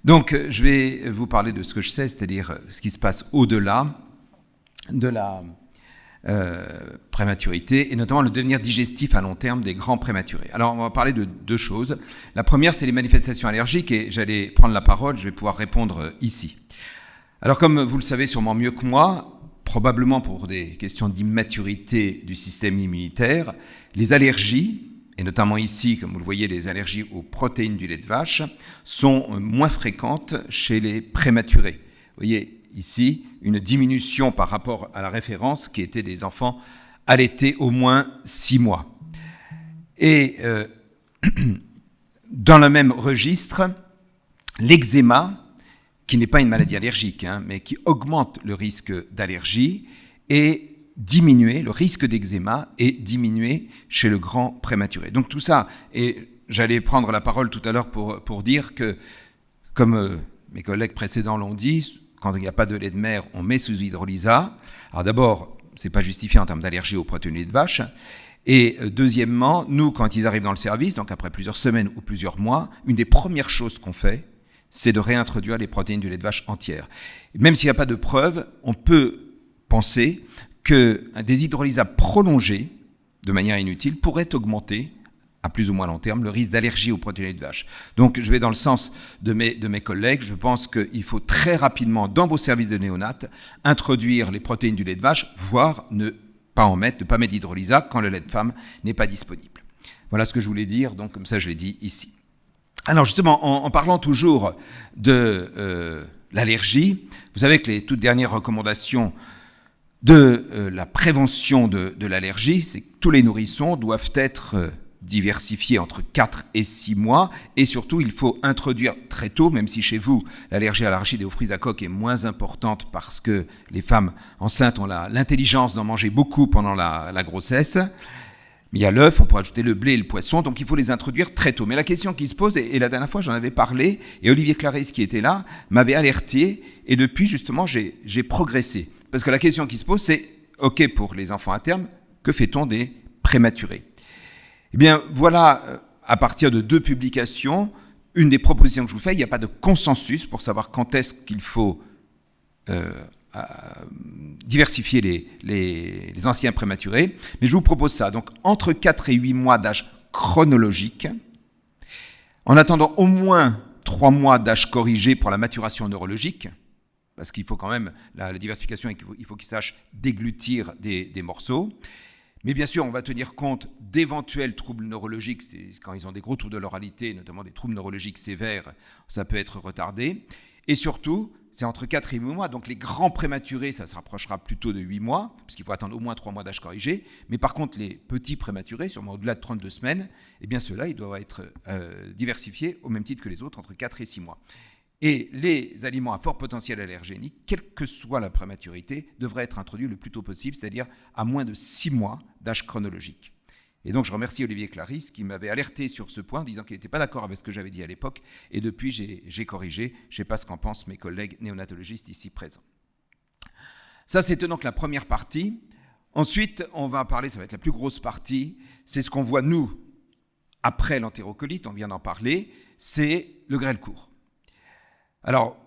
Donc, je vais vous parler de ce que je sais, c'est-à-dire ce qui se passe au-delà de la prématurité, et notamment le devenir digestif à long terme des grands prématurés. Alors, on va parler de deux choses. La première, c'est les manifestations allergiques, et j'allais prendre la parole, je vais pouvoir répondre ici. Alors, comme vous le savez sûrement mieux que moi, probablement pour des questions d'immaturité du système immunitaire, les allergies, et notamment ici, comme vous le voyez, les allergies aux protéines du lait de vache, sont moins fréquentes chez les prématurés. Vous voyez ici une diminution par rapport à la référence qui était des enfants allaités au moins 6 mois. Et dans le même registre, l'eczéma, qui n'est pas une maladie allergique, mais qui augmente le risque d'allergie, est diminué, le risque d'eczéma est diminué chez le grand prématuré. Donc tout ça, et j'allais prendre la parole tout à l'heure pour dire que, comme mes collègues précédents l'ont dit, quand il n'y a pas de lait de mère, on met sous hydrolysa. Alors d'abord, ce n'est pas justifié en termes d'allergie aux protéines du lait de vache. Et deuxièmement, nous, quand ils arrivent dans le service, donc après plusieurs semaines ou plusieurs mois, une des premières choses qu'on fait, c'est de réintroduire les protéines du lait de vache entières. Même s'il n'y a pas de preuve, on peut penser que des hydrolysats prolongés, de manière inutile, pourraient augmenter, à plus ou moins long terme, le risque d'allergie aux protéines du lait de vache. Donc je vais dans le sens de mes collègues. Je pense qu'il faut très rapidement, dans vos services de néonat, introduire les protéines du lait de vache, voire ne pas mettre d'hydrolysa quand le lait de femme n'est pas disponible. Voilà ce que je voulais dire, donc comme ça je l'ai dit ici. Alors justement, en parlant toujours de l'allergie, vous savez que les toutes dernières recommandations de la prévention de l'allergie, c'est que tous les nourrissons doivent être diversifiés entre 4 et 6 mois, et surtout il faut introduire très tôt, même si chez vous l'allergie à l'arachide et aux fruits à coque est moins importante parce que les femmes enceintes ont l'intelligence d'en manger beaucoup pendant la grossesse. Mais il y a l'œuf, on pourrait ajouter le blé et le poisson, donc il faut les introduire très tôt. Mais la question qui se pose, et la dernière fois j'en avais parlé, et Olivier Clarisse qui était là m'avait alerté, et depuis justement j'ai progressé. Parce que la question qui se pose, c'est, ok pour les enfants à terme, que fait-on des prématurés? Eh bien voilà, à partir de 2 publications, une des propositions que je vous fais, il n'y a pas de consensus pour savoir quand est-ce qu'il faut diversifier les anciens prématurés, mais je vous propose ça. Donc, entre 4 et 8 mois d'âge chronologique, en attendant au moins 3 mois d'âge corrigé pour la maturation neurologique, parce qu'il faut quand même, la diversification, il faut qu'ils sachent déglutir des morceaux. Mais bien sûr, on va tenir compte d'éventuels troubles neurologiques, quand ils ont des gros troubles de l'oralité, notamment des troubles neurologiques sévères, ça peut être retardé. Et surtout, c'est entre 4 et 8 mois, donc les grands prématurés, ça se rapprochera plutôt de 8 mois, parce qu'il faut attendre au moins 3 mois d'âge corrigé. Mais par contre, les petits prématurés, sûrement au-delà de 32 semaines, eh bien ceux-là, ils doivent être diversifiés au même titre que les autres, entre 4 et 6 mois. Et les aliments à fort potentiel allergénique, quelle que soit la prématurité, devraient être introduits le plus tôt possible, c'est-à-dire à moins de 6 mois d'âge chronologique. Et donc je remercie Olivier Clarisse qui m'avait alerté sur ce point, disant qu'il n'était pas d'accord avec ce que j'avais dit à l'époque, et depuis j'ai corrigé. Je ne sais pas ce qu'en pensent mes collègues néonatologistes ici présents. Ça, c'était donc la première partie. Ensuite, on va parler, ça va être la plus grosse partie, c'est ce qu'on voit nous, après l'entérocolite, on vient d'en parler, c'est le grêle-court. Alors,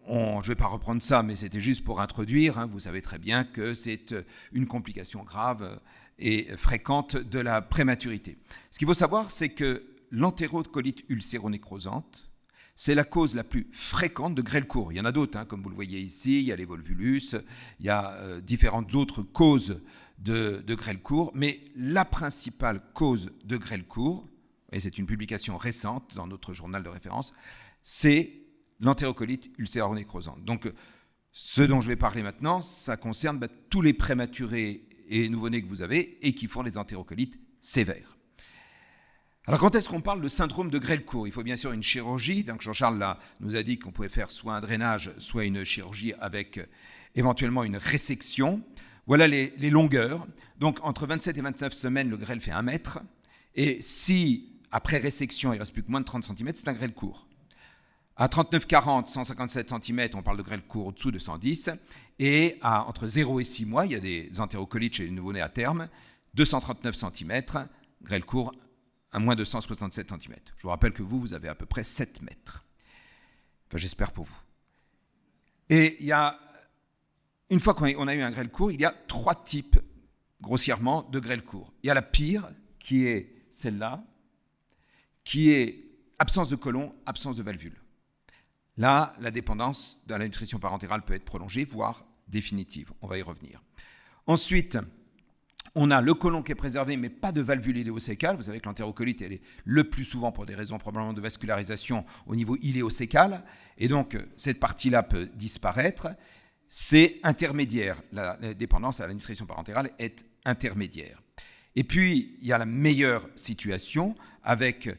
je ne vais pas reprendre ça, mais c'était juste pour introduire. Vous savez très bien que c'est une complication grave et fréquente de la prématurité. Ce qu'il faut savoir, c'est que l'entérocolite ulcéronécrosante, c'est la cause la plus fréquente de grêle-court. Il y en a d'autres, comme vous le voyez ici, il y a les volvulus, il y a différentes autres causes de grêle-court, mais la principale cause de grêle-court, et c'est une publication récente dans notre journal de référence, c'est l'entérocolite ulcéronécrosante. Donc, ce dont je vais parler maintenant, ça concerne tous les prématurés et nouveau-nés que vous avez et qui font des entérocolites sévères. Alors, quand est-ce qu'on parle de syndrome de grêle-court? Il faut bien sûr une chirurgie. Donc, Jean-Charles nous a dit qu'on pouvait faire soit un drainage, soit une chirurgie avec éventuellement une résection. Voilà les longueurs. Donc, entre 27 et 29 semaines, le grêle fait 1 mètre. Et si, après résection, il ne reste plus que moins de 30 cm, c'est un grêle court. À 39-40, 157 cm, on parle de grêle court au-dessous de 110. Et entre 0 et 6 mois, il y a des entérocolites chez les nouveau-nés à terme, 239 cm, grêle court à moins de 167 cm. Je vous rappelle que vous avez à peu près 7 mètres. Enfin, j'espère pour vous. Et il y a, une fois qu'on a eu un grêle court, il y a 3 types, grossièrement, de grêle court. Il y a la pire, qui est celle-là, qui est absence de côlon, absence de valvule. Là, la dépendance de la nutrition parentérale peut être prolongée, voire définitive. On va y revenir. Ensuite, on a le côlon qui est préservé, mais pas de valvule iléosécale. Vous savez que l'entérocolite, elle est le plus souvent pour des raisons probablement de vascularisation au niveau iléosécal. Et donc, cette partie-là peut disparaître. C'est intermédiaire. La dépendance à la nutrition parentérale est intermédiaire. Et puis, il y a la meilleure situation avec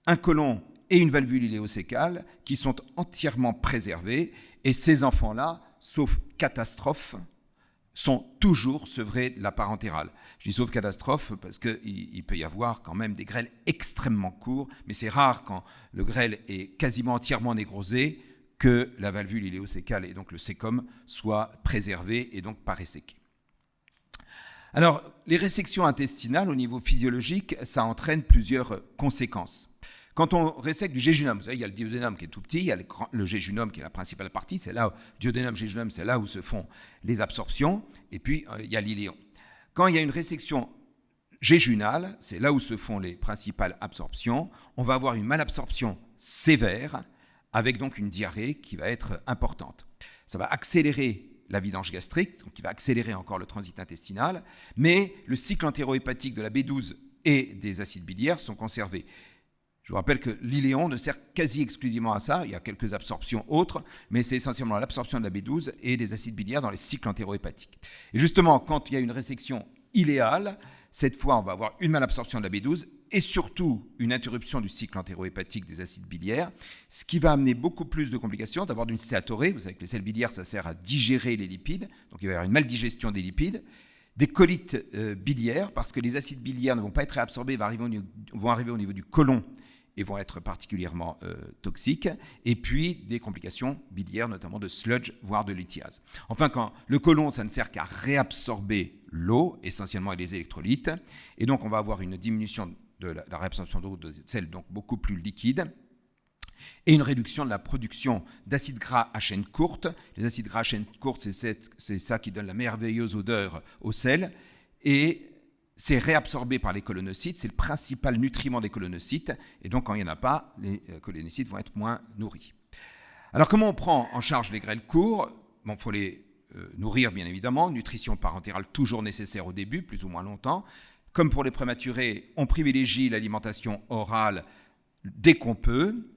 un côlon et une valvule iléosécale qui sont entièrement préservés. Et ces enfants-là, sauf catastrophe, sont toujours sevrés de la parentérale. Je dis sauf catastrophe parce qu'il peut y avoir quand même des grêles extrêmement courts, mais c'est rare quand le grêle est quasiment entièrement négrosé que la valvule iléosécale et donc le sécom soient préservés et donc pas resséqués. Alors, les résections intestinales au niveau physiologique, ça entraîne plusieurs conséquences. Quand on résèque du jéjunum, vous savez, il y a le duodénum qui est tout petit, il y a le jéjunum qui est la principale partie, c'est là, duodénum, jéjunum, c'est là où se font les absorptions, et puis il y a l'iléon. Quand il y a une résection jéjunale, c'est là où se font les principales absorptions, on va avoir une malabsorption sévère, avec donc une diarrhée qui va être importante. Ça va accélérer la vidange gastrique, donc qui va accélérer encore le transit intestinal, mais le cycle entérohépatique de la B12 et des acides biliaires sont conservés. Je vous rappelle que l'iléon ne sert quasi exclusivement à ça, il y a quelques absorptions autres, mais c'est essentiellement l'absorption de la B12 et des acides biliaires dans les cycles entérohépatiques. Et justement, quand il y a une résection iléale, cette fois on va avoir une malabsorption de la B12 et surtout une interruption du cycle entérohépatique des acides biliaires, ce qui va amener beaucoup plus de complications, d'abord d'une stéatorrhée, vous savez que les selles biliaires ça sert à digérer les lipides, donc il va y avoir une maldigestion des lipides, des colites biliaires, parce que les acides biliaires ne vont pas être réabsorbés, vont arriver au niveau du côlon, et vont être particulièrement toxiques, et puis des complications biliaires, notamment de sludge, voire de lithiase. Enfin, quand le côlon, ça ne sert qu'à réabsorber l'eau, essentiellement et les électrolytes, et donc on va avoir une diminution de la réabsorption d'eau de sels, donc beaucoup plus liquide, et une réduction de la production d'acides gras à chaîne courte. Les acides gras à chaîne courte, c'est ça qui donne la merveilleuse odeur au sel, et c'est réabsorbé par les colonocytes, c'est le principal nutriment des colonocytes, et donc quand il n'y en a pas, les colonocytes vont être moins nourris. Alors comment on prend en charge les grêles courts ? Bon, il faut les nourrir bien évidemment, nutrition parentérale toujours nécessaire au début, plus ou moins longtemps. Comme pour les prématurés, on privilégie l'alimentation orale dès qu'on peut.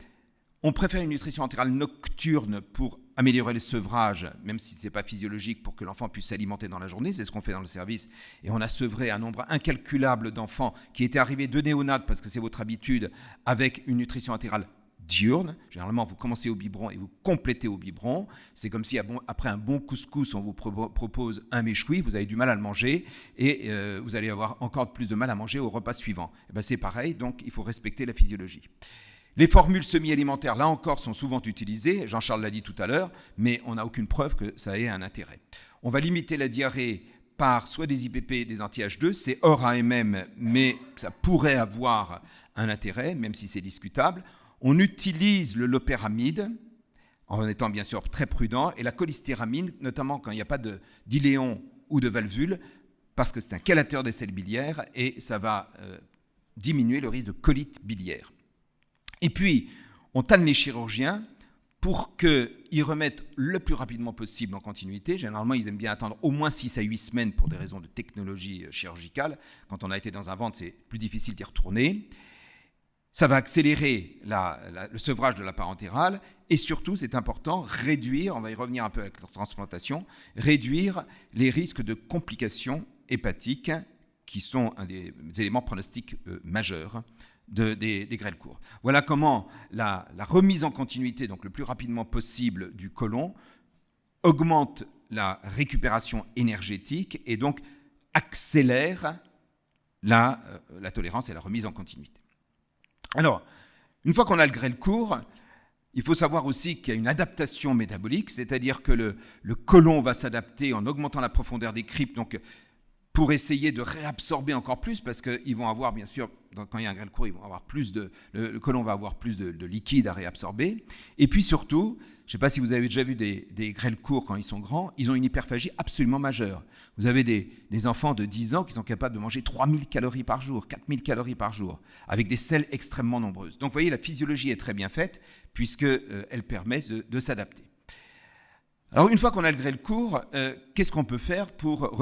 On préfère une nutrition entérale nocturne pour améliorer les sevrages, même si ce n'est pas physiologique, pour que l'enfant puisse s'alimenter dans la journée. C'est ce qu'on fait dans le service. Et on a sevré un nombre incalculable d'enfants qui étaient arrivés de néonates, parce que c'est votre habitude, avec une nutrition entérale diurne. Généralement, vous commencez au biberon et vous complétez au biberon. C'est comme si après un bon couscous, on vous propose un méchoui, vous avez du mal à le manger et vous allez avoir encore plus de mal à manger au repas suivant. Et bien, c'est pareil, donc il faut respecter la physiologie. Les formules semi-alimentaires, là encore, sont souvent utilisées, Jean-Charles l'a dit tout à l'heure, mais on n'a aucune preuve que ça ait un intérêt. On va limiter la diarrhée par soit des IPP, des anti-H2, c'est hors AMM, mais ça pourrait avoir un intérêt, même si c'est discutable. On utilise le loperamide, en étant bien sûr très prudent, et la cholystéramine, notamment quand il n'y a pas d'iléon ou de valvule, parce que c'est un chalateur des selles biliaires, et ça va diminuer le risque de colite biliaire. Et puis, on tanne les chirurgiens pour qu'ils remettent le plus rapidement possible en continuité. Généralement, ils aiment bien attendre au moins 6 à 8 semaines pour des raisons de technologie chirurgicale. Quand on a été dans un ventre, c'est plus difficile d'y retourner. Ça va accélérer le sevrage de la parentérale et surtout, c'est important, réduire, on va y revenir un peu avec la transplantation, réduire les risques de complications hépatiques qui sont un des éléments pronostiques majeurs des grêles courts. Voilà comment la remise en continuité, donc le plus rapidement possible du côlon, augmente la récupération énergétique et donc accélère la tolérance et la remise en continuité. Alors, une fois qu'on a le grêle court, il faut savoir aussi qu'il y a une adaptation métabolique, c'est-à-dire que le côlon va s'adapter en augmentant la profondeur des cryptes. Donc, pour essayer de réabsorber encore plus, parce qu'ils vont avoir, bien sûr, quand il y a un grêle court, ils vont avoir le côlon va avoir plus de liquide à réabsorber. Et puis surtout, je ne sais pas si vous avez déjà vu des grêles courts quand ils sont grands, ils ont une hyperphagie absolument majeure. Vous avez des enfants de 10 ans qui sont capables de manger 3000 calories par jour, 4000 calories par jour, avec des selles extrêmement nombreuses. Donc vous voyez, la physiologie est très bien faite, puisqu'elle permet de s'adapter. Alors, une fois qu'on a le grêle court, qu'est-ce qu'on peut faire pour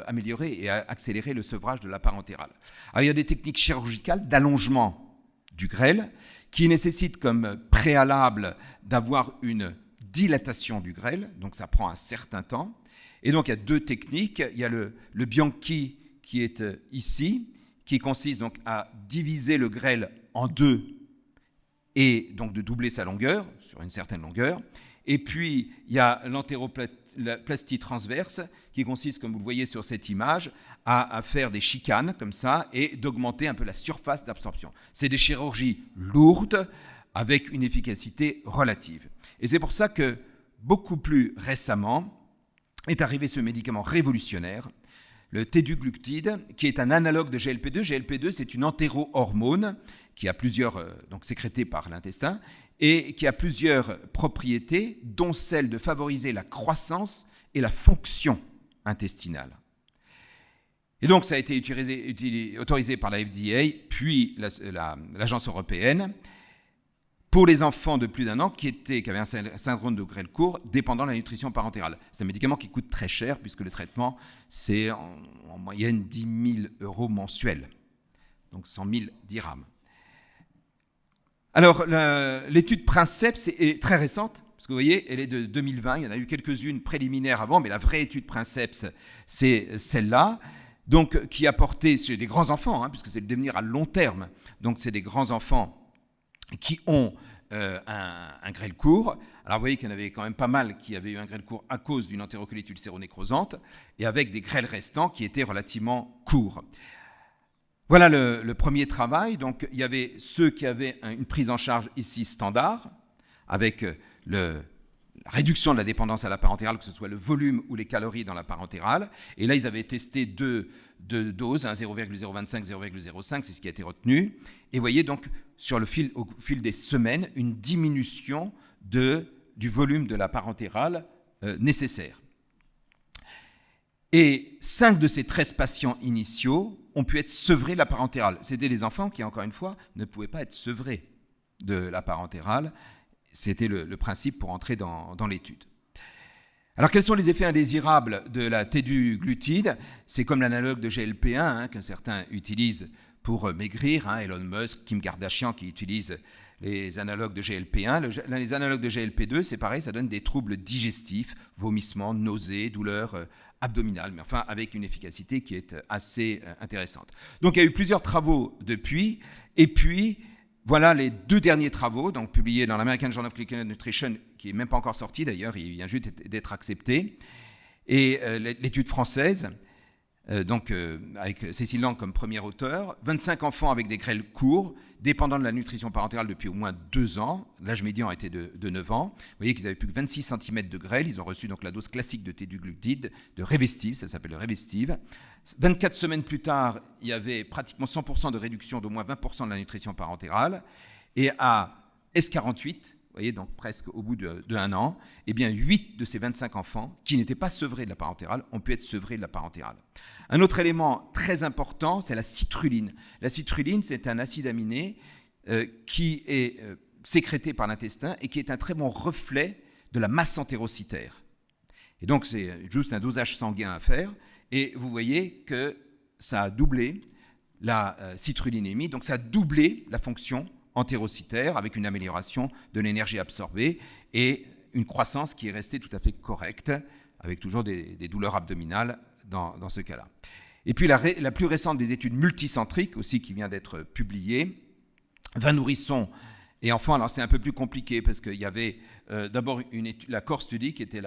améliorer et accélérer le sevrage de la part entérale? Alors, il y a des techniques chirurgicales d'allongement du grêle qui nécessitent comme préalable d'avoir une dilatation du grêle, donc ça prend un certain temps. Et donc, il y a deux techniques. Il y a le Bianchi qui est ici, qui consiste donc à diviser le grêle en deux et donc de doubler sa longueur sur une certaine longueur. Et puis, il y a l'entéroplastie transverse qui consiste, comme vous le voyez sur cette image, à faire des chicanes comme ça et d'augmenter un peu la surface d'absorption. C'est des chirurgies lourdes avec une efficacité relative. Et c'est pour ça que, beaucoup plus récemment, est arrivé ce médicament révolutionnaire, le téduglutide, qui est un analogue de GLP-2. GLP-2, c'est une entérohormone qui a donc sécrétée par l'intestin, et qui a plusieurs propriétés, dont celle de favoriser la croissance et la fonction intestinale. Et donc, ça a été autorisé par la FDA, puis l'Agence européenne, pour les enfants de plus d'1 an qui avaient un syndrome de grêle court dépendant de la nutrition parentérale. C'est un médicament qui coûte très cher, puisque le traitement, c'est en moyenne 10 000 € mensuels, donc 100 000 dirhams. Alors, l'étude Princeps est très récente, parce que vous voyez, elle est de 2020, il y en a eu quelques-unes préliminaires avant, mais la vraie étude Princeps, c'est celle-là, donc qui a porté chez des grands enfants, puisque c'est le devenir à long terme, donc c'est des grands enfants qui ont un grêle court. Alors vous voyez qu'il y en avait quand même pas mal qui avaient eu un grêle court à cause d'une entérocolite ulcéronécrosante, et avec des grêles restants qui étaient relativement courts. Voilà le premier travail. Donc, il y avait ceux qui avaient une prise en charge ici standard, avec la réduction de la dépendance à la parentérale, que ce soit le volume ou les calories dans la parentérale. Et là, ils avaient testé deux doses, 0,025, 0,05, c'est ce qui a été retenu. Et vous voyez donc, au fil des semaines, une diminution du volume de la parentérale nécessaire. Et 5 de ces 13 patients initiaux ont pu être sevrés de la parentérale. C'était des enfants qui, encore une fois, ne pouvaient pas être sevrés de la parentérale. C'était le principe pour entrer dans l'étude. Alors, quels sont les effets indésirables de la téduglutide? C'est comme l'analogue de GLP-1 que certains utilisent pour maigrir. Elon Musk, Kim Kardashian qui utilisent les analogues de GLP-1. Les analogues de GLP-2, c'est pareil, ça donne des troubles digestifs, vomissements, nausées, douleurs abdominales, mais enfin avec une efficacité qui est assez intéressante. Donc il y a eu plusieurs travaux depuis, et puis voilà les 2 derniers travaux, donc publiés dans l'American Journal of Clinical Nutrition, qui n'est même pas encore sorti d'ailleurs, il vient juste d'être accepté, et l'étude française, avec Cécile Lang comme premier auteur, 25 enfants avec des grêles courts, dépendant de la nutrition parentérale depuis au moins 2 ans. L'âge médian était de 9 ans. Vous voyez qu'ils avaient plus que 26 cm de grêle. Ils ont reçu donc la dose classique de téduglutide, de Revestive, ça s'appelle le Revestive. 24 semaines plus tard, il y avait pratiquement 100% de réduction d'au moins 20% de la nutrition parentérale. Et à S48, vous voyez, donc presque au bout de 1 an, eh bien 8 de ces 25 enfants qui n'étaient pas sevrés de la parentérale ont pu être sevrés de la parentérale. Un autre élément très important, c'est la citruline. La citruline, c'est un acide aminé qui est sécrété par l'intestin et qui est un très bon reflet de la masse entérocytaire. Et donc, c'est juste un dosage sanguin à faire. Et vous voyez que ça a doublé la citrulinémie, donc ça a doublé la fonction entérocytaire avec une amélioration de l'énergie absorbée et une croissance qui est restée tout à fait correcte, avec toujours des douleurs abdominales dans ce cas-là. Et puis la plus récente des études multicentriques aussi qui vient d'être publiée, 20 nourrissons et enfants. Alors c'est un peu plus compliqué parce qu'il y avait d'abord la core study qui était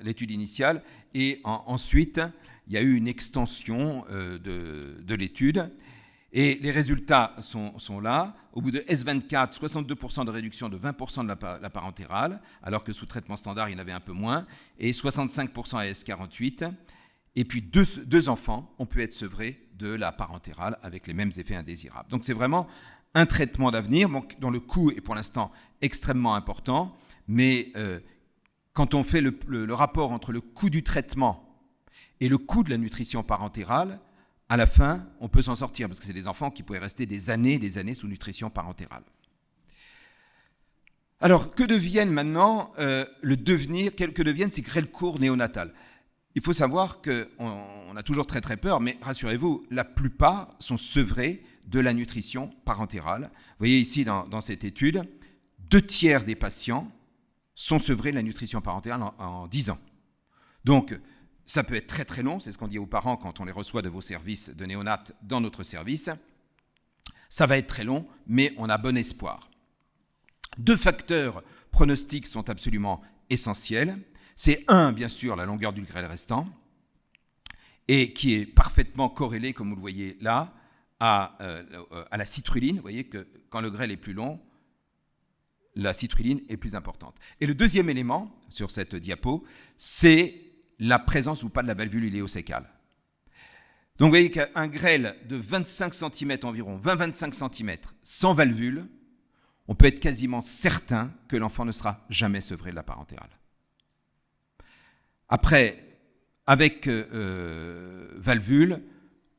l'étude initiale et ensuite il y a eu une extension de l'étude. Et les résultats sont là. Au bout de S24, 62% de réduction de 20% de la parentérale, alors que sous traitement standard, il y en avait un peu moins, et 65% à S48. et puis deux enfants ont pu être sevrés de la parentérale avec les mêmes effets indésirables. Donc c'est vraiment un traitement d'avenir dont le coût est pour l'instant extrêmement important, mais quand on fait le rapport entre le coût du traitement et le coût de la nutrition parentérale, à la fin, on peut s'en sortir, parce que c'est des enfants qui pourraient rester des années sous nutrition parentérale. Alors, que deviennent maintenant que deviennent ces grêles courts néonatales? Il faut savoir qu'on a toujours très très peur, mais rassurez-vous, la plupart sont sevrés de la nutrition parentérale. Vous voyez ici dans cette étude, 2/3 des patients sont sevrés de la nutrition parentérale en 10 ans. Donc, ça peut être très très long, c'est ce qu'on dit aux parents quand on les reçoit de vos services de néonates dans notre service. Ça va être très long, mais on a bon espoir. 2 facteurs pronostiques sont absolument essentiels. C'est bien sûr, la longueur du grêle restant, et qui est parfaitement corrélé, comme vous le voyez là, à la citrulline. Vous voyez que quand le grêle est plus long, la citrulline est plus importante. Et le deuxième élément, sur cette diapo, c'est la présence ou pas de la valvule iléosécale. Donc vous voyez qu'un grêle de 25 cm environ, 20-25 cm, sans valvule, on peut être quasiment certain que l'enfant ne sera jamais sevré de la parentérale. Après, avec valvule,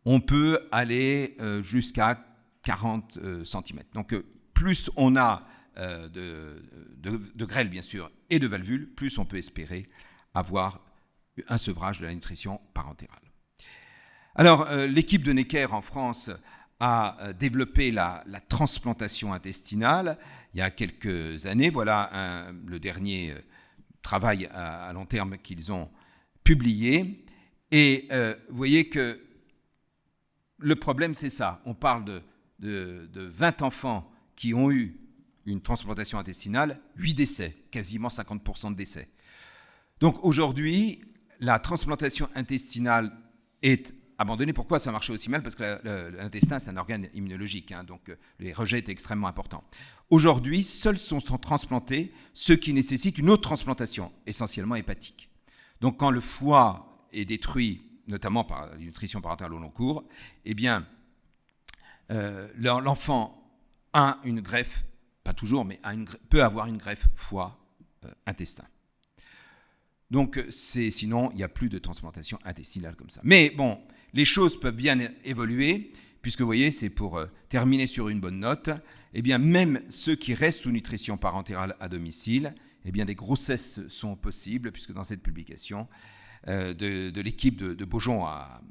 on peut aller jusqu'à 40 cm. Donc plus on a de grêle, bien sûr, et de valvule, plus on peut espérer avoir un sevrage de la nutrition parentérale. Alors, l'équipe de Necker en France a développé la transplantation intestinale il y a quelques années. Voilà le dernier travail à long terme qu'ils ont publié. Et vous voyez que le problème, c'est ça. On parle de 20 enfants qui ont eu une transplantation intestinale, 8 décès, quasiment 50% de décès. Donc aujourd'hui, la transplantation intestinale est abandonnée. Pourquoi ça marchait aussi mal? Parce que l'intestin, c'est un organe immunologique, donc les rejets étaient extrêmement importants. Aujourd'hui, seuls sont transplantés ceux qui nécessitent une autre transplantation, essentiellement hépatique. Donc quand le foie est détruit, notamment par la nutrition parentale au long cours, eh bien, l'enfant a une greffe, pas toujours, mais peut avoir une greffe foie-intestin. Donc, sinon, il n'y a plus de transplantation intestinale comme ça. Mais bon, les choses peuvent bien évoluer, puisque vous voyez, c'est pour terminer sur une bonne note, eh bien, même ceux qui restent sous nutrition parentérale à domicile, eh bien, des grossesses sont possibles, puisque dans cette publication de l'équipe de Beaujon à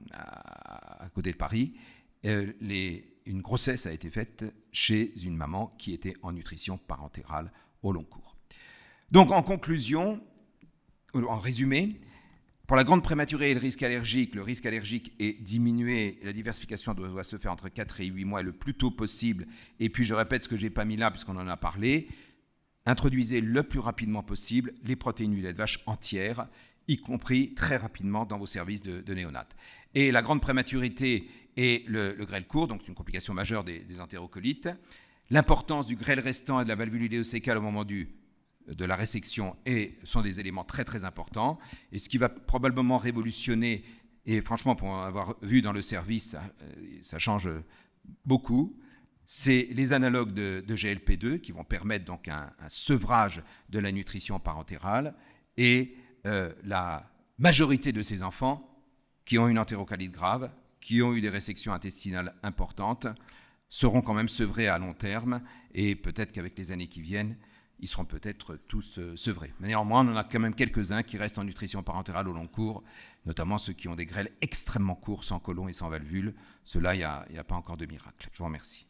côté de Paris, une grossesse a été faite chez une maman qui était en nutrition parentérale au long cours. Donc, en conclusion, en résumé, pour la grande prématurée et le risque allergique est diminué, la diversification doit se faire entre 4 et 8 mois le plus tôt possible. Et puis je répète ce que je n'ai pas mis là, puisqu'on en a parlé, introduisez le plus rapidement possible les protéines du lait de vache entières, y compris très rapidement dans vos services de néonates. Et la grande prématurité et le grêle court, donc une complication majeure des entérocolites, l'importance du grêle restant et de la valvule iléosécale au moment de la résection sont des éléments très très importants. Et ce qui va probablement révolutionner, et franchement pour avoir vu dans le service, ça change beaucoup, c'est les analogues de GLP-2 qui vont permettre donc un sevrage de la nutrition parentérale, et la majorité de ces enfants qui ont une entérocalite grave, qui ont eu des résections intestinales importantes, seront quand même sevrés à long terme, et peut-être qu'avec les années qui viennent, ils seront peut-être tous sevrés. Mais néanmoins, on en a quand même quelques-uns qui restent en nutrition parentérale au long cours, notamment ceux qui ont des grêles extrêmement courts, sans côlon et sans valvule. Ceux-là, il n'y a pas encore de miracle. Je vous remercie.